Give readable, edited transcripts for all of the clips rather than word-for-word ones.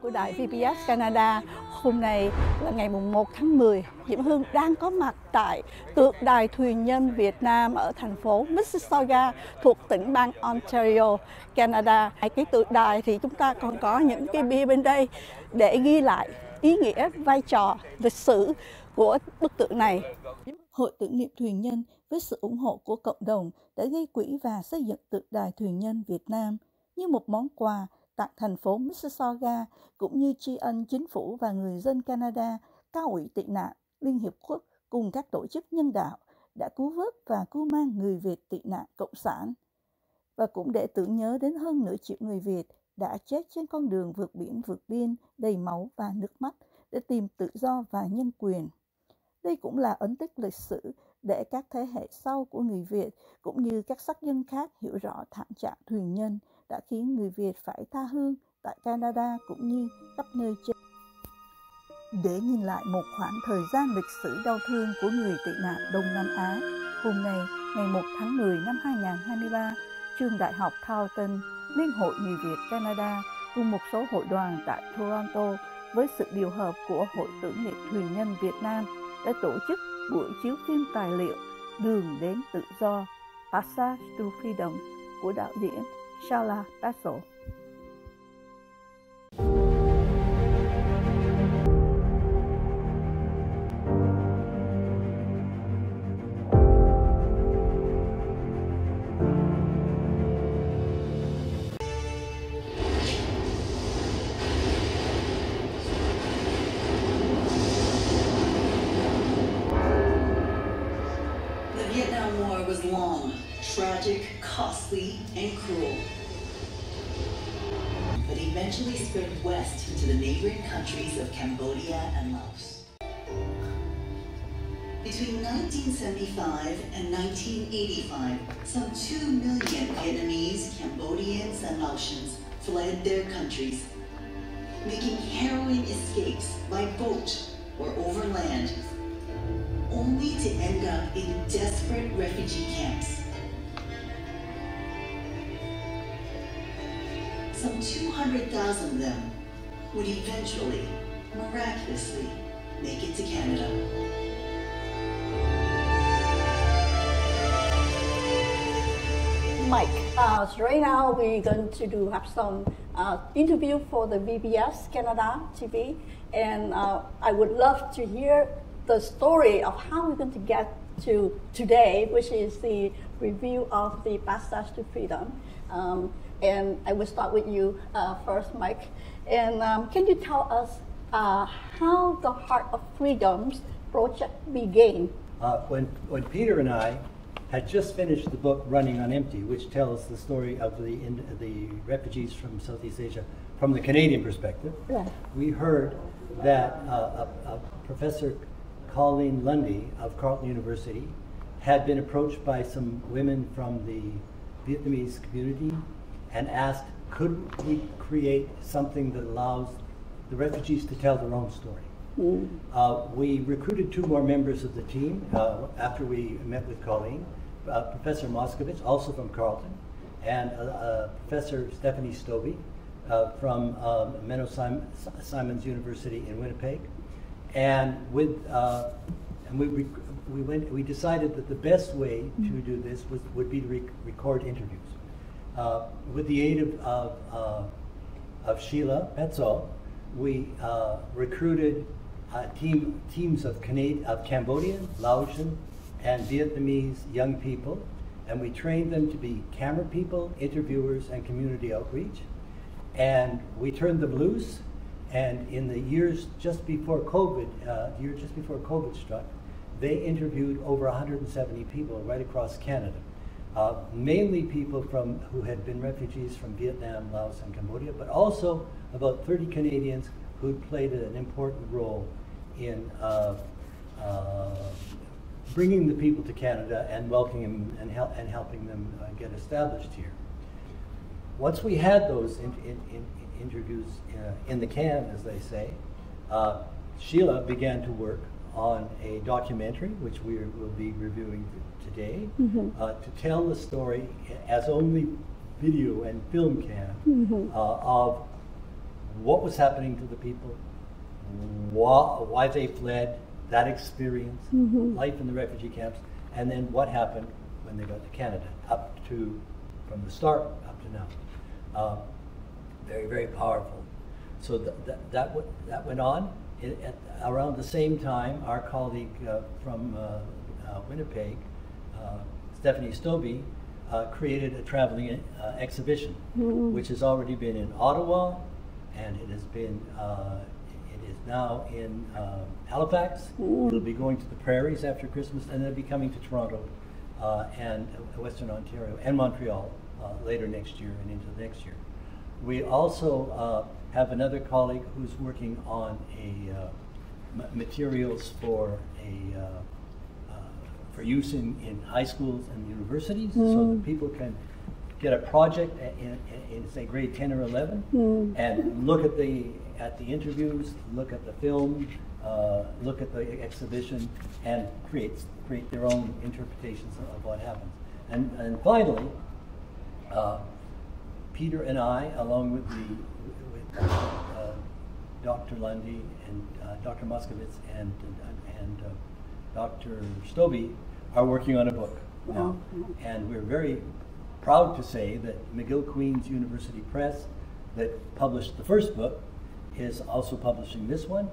của đài VBS Canada. Hôm nay là ngày mùng 1 tháng 10. Diễm Hương đang có mặt tại tượng đài thuyền nhân Việt Nam ở thành phố Mississauga thuộc tỉnh bang Ontario, Canada. Cái tượng đài thì chúng ta còn có những cái bia bên đây để ghi lại ý nghĩa, vai trò, lịch sử của bức tượng này. Hội tưởng niệm thuyền nhân với sự ủng hộ của cộng đồng đã gây quỹ và xây dựng tượng đài thuyền nhân Việt Nam như một món quà tặng thành phố Mississauga, cũng như tri ân chính phủ và người dân Canada, Cao ủy tị nạn Liên Hiệp Quốc cùng các tổ chức nhân đạo đã cứu vớt và cứu mang người Việt tị nạn Cộng sản. Và cũng để tưởng nhớ đến hơn nửa triệu người Việt đã chết trên con đường vượt biển vượt biên đầy máu và nước mắt để tìm tự do và nhân quyền. Đây cũng là ấn tích lịch sử để các thế hệ sau của người Việt cũng như các sắc dân khác hiểu rõ thảm trạng thuyền nhân đã khiến người Việt phải tha hương tại Canada cũng như khắp nơi trên. Để nhìn lại một khoảng thời gian lịch sử đau thương của người tị nạn Đông Nam Á, hôm nay, ngày 1 tháng 10 năm 2023, Trường Đại học Carleton, Liên hội Người Việt Canada cùng một số hội đoàn tại Toronto với sự điều hợp của Hội tưởng niệm thuyền nhân Việt Nam đã tổ chức buổi chiếu phim tài liệu Đường đến tự do, Passage to Freedom của đạo diễn Shala Basso. The Vietnam War was long, tragic, costly, and cruel, but eventually spread west into the neighboring countries of Cambodia and Laos. Between 1975 and 1985, some 2 million Vietnamese, Cambodians, and Laotians fled their countries, making harrowing escapes by boat or overland, only to end up in desperate refugee camps. Some 200,000 of them would eventually, miraculously, make it to Canada. Mike, so right now we're going to have some interview for the VBS Canada TV, and I would love to hear the story of how we're going to get to today, which is the review of the Passage to Freedom. And I will start with you first, Mike. And can you tell us how the Heart of Freedoms project began? When Peter and I had just finished the book Running on Empty, which tells the story of the refugees from Southeast Asia from the Canadian perspective, we heard that Professor Colleen Lundy of Carleton University had been approached by some women from the Vietnamese community and asked, could we create something that allows the refugees to tell their own story? We recruited 2 more members of the team after we met with Colleen, Professor Moskovich, also from Carleton, and Professor Stephanie Stovey from Menno Simons University in Winnipeg. And we decided that the best way to do this would be to record interviews. With the aid of Sheila Petzol, we recruited teams of Cambodian, Laotian, and Vietnamese young people, and we trained them to be camera people, interviewers, and community outreach. And we turned them loose. And in the years just before COVID, struck, they interviewed over 170 people right across Canada, mainly people who had been refugees from Vietnam, Laos, and Cambodia, but also about 30 Canadians who played an important role in bringing the people to Canada and welcoming them and helping them get established here. Once we had those interviews in the can, as they say, Sheila began to work on a documentary, which we will be reviewing today, to tell the story as only video and film can of what was happening to the people, why they fled, that experience, life in the refugee camps, and then what happened when they got to Canada, from the start up to now. Very, very powerful. So that went on. Around the same time, our colleague from Winnipeg, Stephanie Stobie, created a traveling exhibition, which has already been in Ottawa, and it is now in Halifax. It'll be going to the prairies after Christmas, and then it'll be coming to Toronto and Western Ontario and Montreal later next year and into next year. We also have another colleague who's working on materials for use in high schools and universities, so that people can get a project in say grade 10 or 11 and look at the interviews, look at the film, look at the exhibition, and create their own interpretations of what happens. And finally, Peter and I, along with Dr. Lundy and Dr. Moskowitz and Dr. Stobie, are working on a book now. And we're very proud to say that McGill Queen's University Press, that published the first book, is also publishing this one.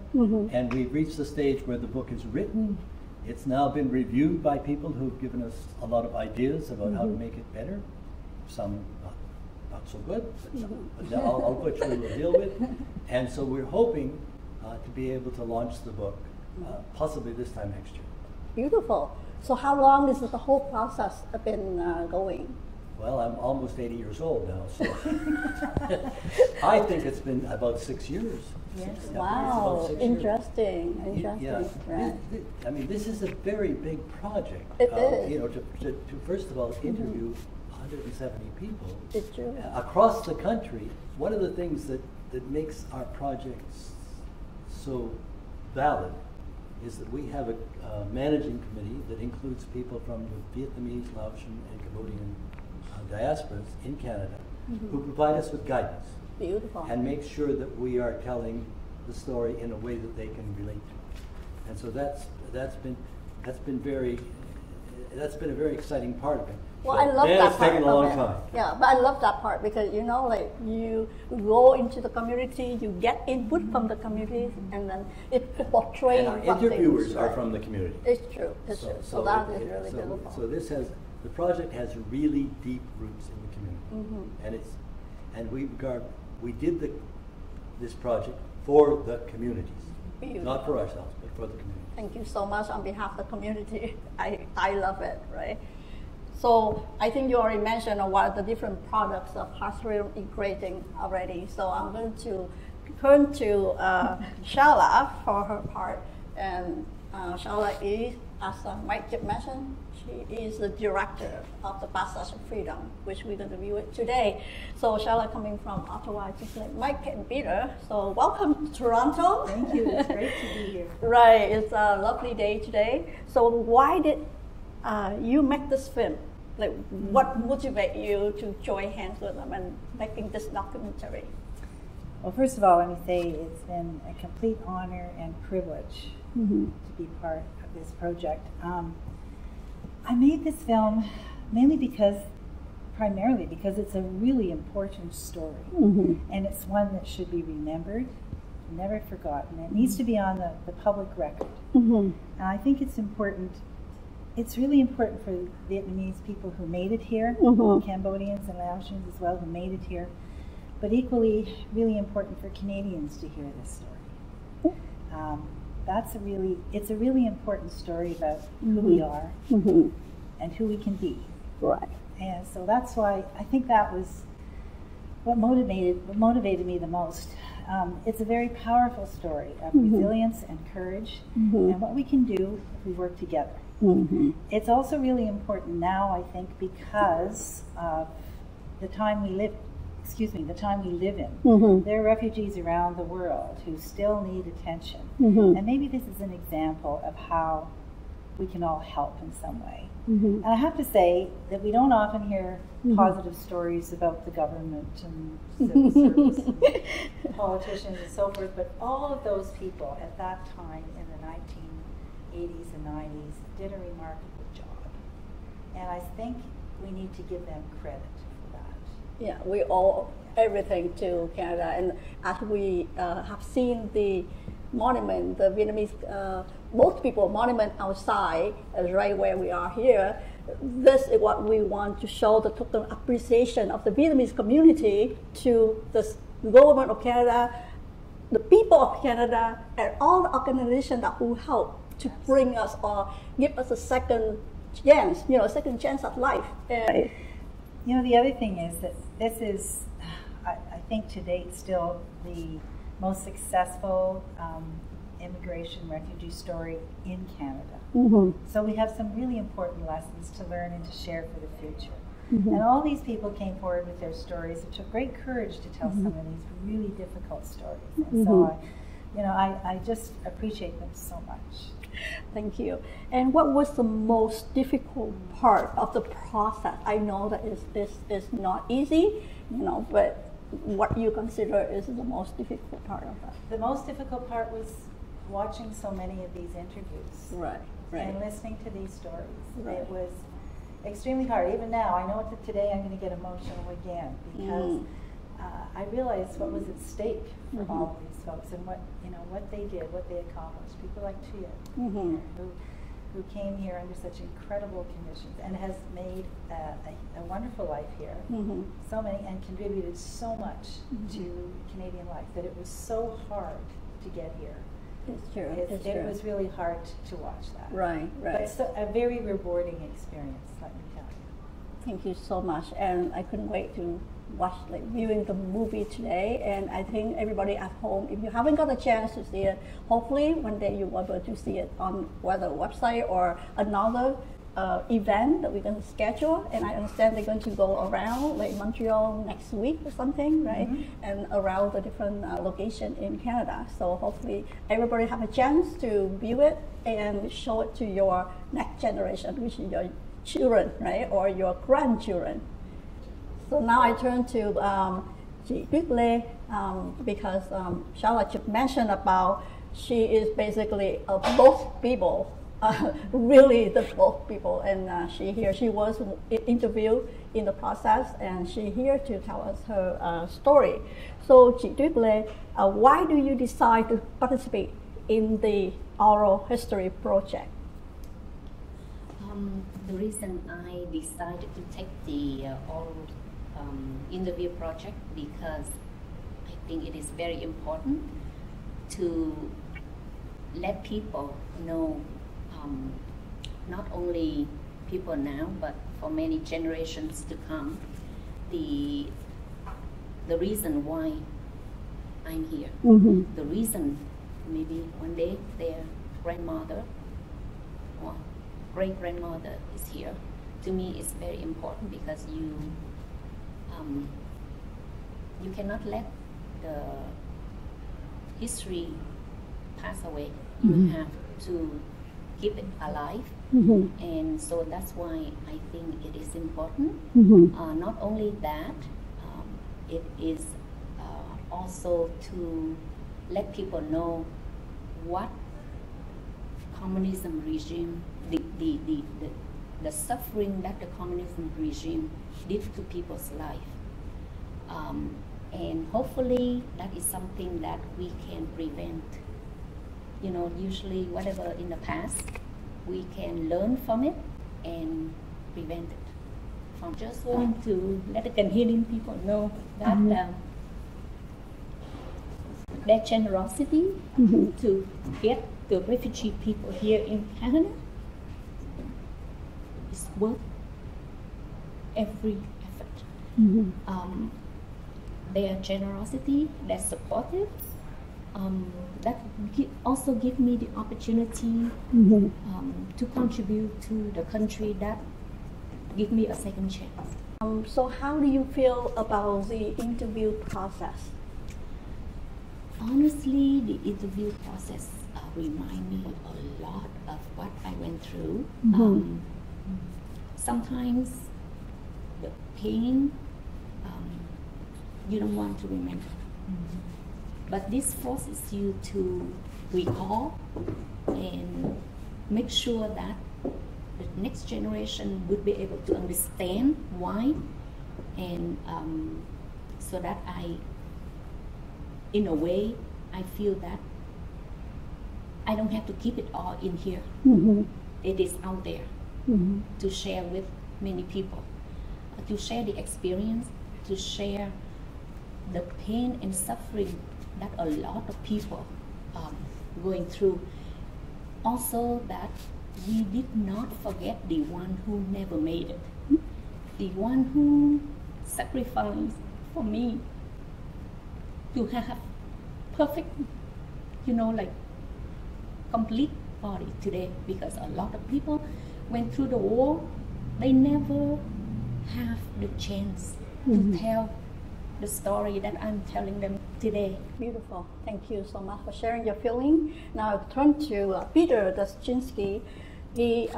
And we've reached the stage where the book is written. It's now been reviewed by people who've given us a lot of ideas about how to make it better. Some not so good, but all which we will deal with. And so we're hoping to be able to launch the book possibly this time next year. Beautiful. So how long has the whole process been going? Well, I'm almost 80 years old now, so I think it's been about 6 years. Yes. Wow, interesting. Yeah. Right. I mean, this is a very big project. It is. You know, to first of all interview 170 people It's true. across the country. One of the things that makes our projects so valid is that we have a managing committee that includes people from the Vietnamese, Laotian, and Cambodian diasporas in Canada who provide us with guidance. Beautiful. And make sure that we are telling the story in a way that they can relate to. And so that's been a very exciting part of it. Well, So I love that it's part. taken a long time. Yeah, but I love that part because like you go into the community, you get input from the community, and then it portrays. And our interviewers are from the community. It's true. It's true. So that is really beautiful. So the project has really deep roots in the community, and we did this project for the communities, not for ourselves, but for the community. Thank you so much on behalf of the community. I love it, right? So I think you already mentioned what the different products of classroom engraving already. So I'm going to turn to Shala for her part. And Shala is, as Mike just mentioned, she is the director of the Passage of Freedom, which we're going to view it today. So Shala coming from Ottawa, just like Mike and Peter. So welcome to Toronto. Thank you, it's great to be here. Right, it's a lovely day today. So why did you make this film? Like, what motivated you to join hands with them and making this documentary? Well, first of all, let me say it's been a complete honor and privilege to be part of this project. I made this film primarily because it's a really important story, and it's one that should be remembered, never forgotten. It needs to be on the public record. And I think it's important. It's really important for Vietnamese people who made it here, Cambodians and Laotians as well who made it here, but equally really important for Canadians to hear this story. It's a really important story about who we are and who we can be. Right. And so that's why I think that was what motivated me the most. It's a very powerful story of resilience and courage and what we can do if we work together. It's also really important now, I think, because of the time we live in. There are refugees around the world who still need attention. And maybe this is an example of how we can all help in some way. And I have to say that we don't often hear positive stories about the government and civil service and politicians and so forth, but all of those people at that time in the 1980s and 90s did a remarkable job. And I think we need to give them credit for that. Yeah, we owe everything to Canada. And as we have seen the monument, the Vietnamese, most people monument outside, right where we are here, this is what we want to show the total appreciation of the Vietnamese community to the government of Canada, the people of Canada, and all the organizations that who help to bring us or give us a second chance, second chance at life. And the other thing is that this is, I think to date, still the most successful immigration refugee story in Canada. So we have some really important lessons to learn and to share for the future. And all these people came forward with their stories. It took great courage to tell some of these really difficult stories. And so, I just appreciate them so much. Thank you. And what was the most difficult part of the process? I know that it's not easy, but what you consider is the most difficult part of that? The most difficult part was watching so many of these interviews. Right. And listening to these stories. Right. It was extremely hard. Even now, I know that today I'm going to get emotional again because I realized what was at stake for all of these folks and what they did, what they accomplished. People like Tia, who came here under such incredible conditions and has made a wonderful life here. So many, and contributed so much to Canadian life that it was so hard to get here. It's true. It was really hard to watch that. Right. But so, a very rewarding experience, let me tell you. Thank you so much, and I couldn't wait to watch, viewing the movie today. And I think everybody at home, if you haven't got a chance to see it, hopefully one day you'll be able to see it on whether a website or another event that we're going to schedule. And I understand they're going to go around Montreal next week or something, right? And around the different locations in Canada. So hopefully everybody have a chance to view it and show it to your next generation, which is your children, right? Or your grandchildren. So now I turn to Chị Tuyết Lê because Charlotte just mentioned about she is basically both people. Really the both people, and she was interviewed in the process, and she here to tell us her story. So Chị Tuyết Lê, why do you decide to participate in the oral history project? The reason I decided to take the oral interview project because I think it is very important to let people know. Not only people now, but for many generations to come, the reason why I'm here. The reason maybe one day their grandmother or great-grandmother is here. To me, it's very important because you cannot let the history pass away. You have to keep it alive, and so that's why I think it is important. Not only that, it is also to let people know what communism regime, the suffering that the communism regime did to people's life, and hopefully that is something that we can prevent. Usually whatever in the past, we can learn from it and prevent it. From just want to let the Canadian people know that their generosity to get the refugee people here in Canada is worth every effort. Their generosity, their supportive, that also give me the opportunity to contribute to the country that give me a second chance. So how do you feel about the interview process? Honestly, the interview process remind me a lot of what I went through. Sometimes the pain you don't want to remember, but this forces you to recall and make sure that the next generation would be able to understand why, and so that in a way, I feel that I don't have to keep it all in here. It is out there to share with many people, to share the experience, to share the pain and suffering that a lot of people going through. Also that we did not forget the one who never made it, the one who sacrificed for me to have perfect, like complete body today, because a lot of people went through the war, they never have the chance to tell the story that I'm telling them today. Beautiful. Thank you so much for sharing your feeling. Now I turn to Peter Daszczynski. He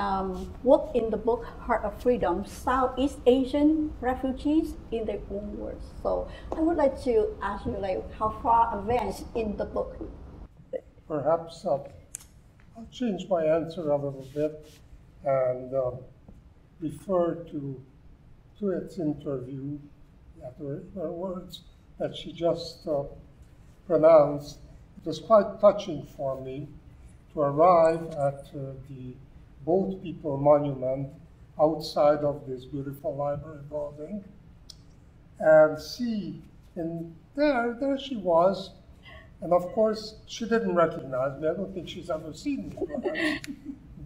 worked in the book Heart of Freedom, Southeast Asian Refugees in Their Own Words. So I would like to ask you, how far advanced in the book? Perhaps I'll change my answer a little bit and refer to its interview, her words that she just pronounced. It was quite touching for me to arrive at the Boat People Monument outside of this beautiful library building and see, and there she was. And of course, she didn't recognize me. I don't think she's ever seen me,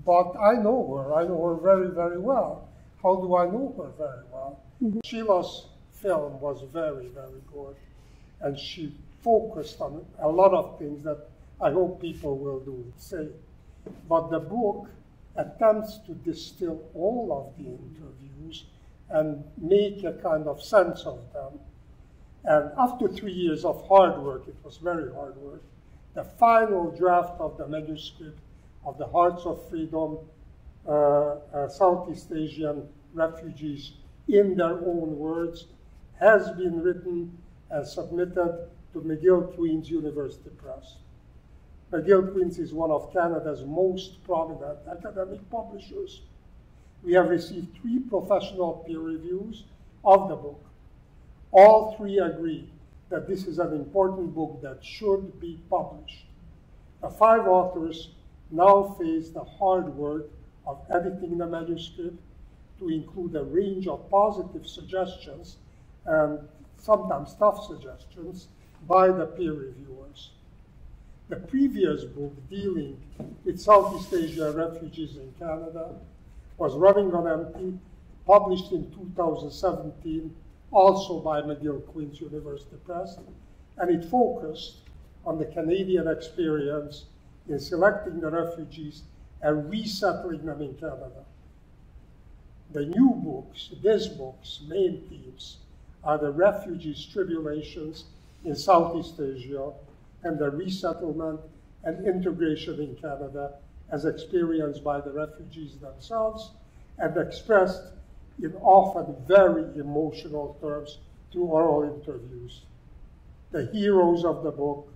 but I know her. I know her very, very well. How do I know her very well? Sheila's film was very, very good, and she focused on a lot of things that I hope people will say. But the book attempts to distill all of the interviews and make a kind of sense of them. And after 3 years of hard work, it was very hard work, the final draft of the manuscript of the Hearts of Freedom, Southeast Asian Refugees in Their Own Words, has been written and submitted to McGill Queen's University Press. McGill Queen's is one of Canada's most prominent academic publishers. We have received 3 professional peer reviews of the book. All 3 agree that this is an important book that should be published. The 5 authors now face the hard work of editing the manuscript to include a range of positive suggestions and sometimes tough suggestions by the peer reviewers. The previous book dealing with Southeast Asia refugees in Canada was Running on Empty, published in 2017, also by McGill Queen's University Press, and it focused on the Canadian experience in selecting the refugees and resettling them in Canada. The new books, this book's main themes, are the refugees' tribulations in Southeast Asia and the resettlement and integration in Canada as experienced by the refugees themselves and expressed in often very emotional terms through oral interviews. The heroes of the book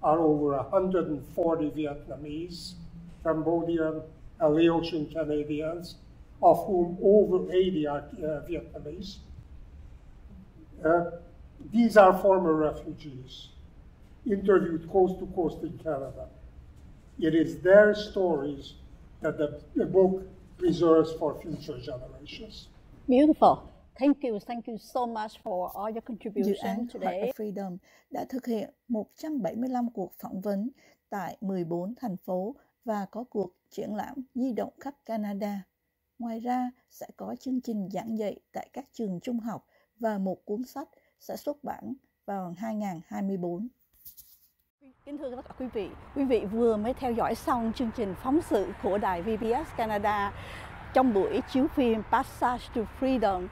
are over 140 Vietnamese, Cambodian, and Laotian Canadians, of whom over 80 are Vietnamese. These are former refugees, interviewed coast to coast in Canada. It is their stories that the book preserves for future generations. Beautiful. Thank you so much for all your Dự contributions án today. Heart of Freedom đã thực hiện 175 cuộc phỏng vấn tại 14 thành phố và có cuộc triển lãm di động khắp Canada. Ngoài ra, sẽ có chương trình giảng dạy tại các trường trung học và một cuốn sách sẽ xuất bản vào 2024. Kính thưa tất cả quý vị vừa mới theo dõi xong chương trình phóng sự của đài VBS Canada trong buổi chiếu phim Passage to Freedom.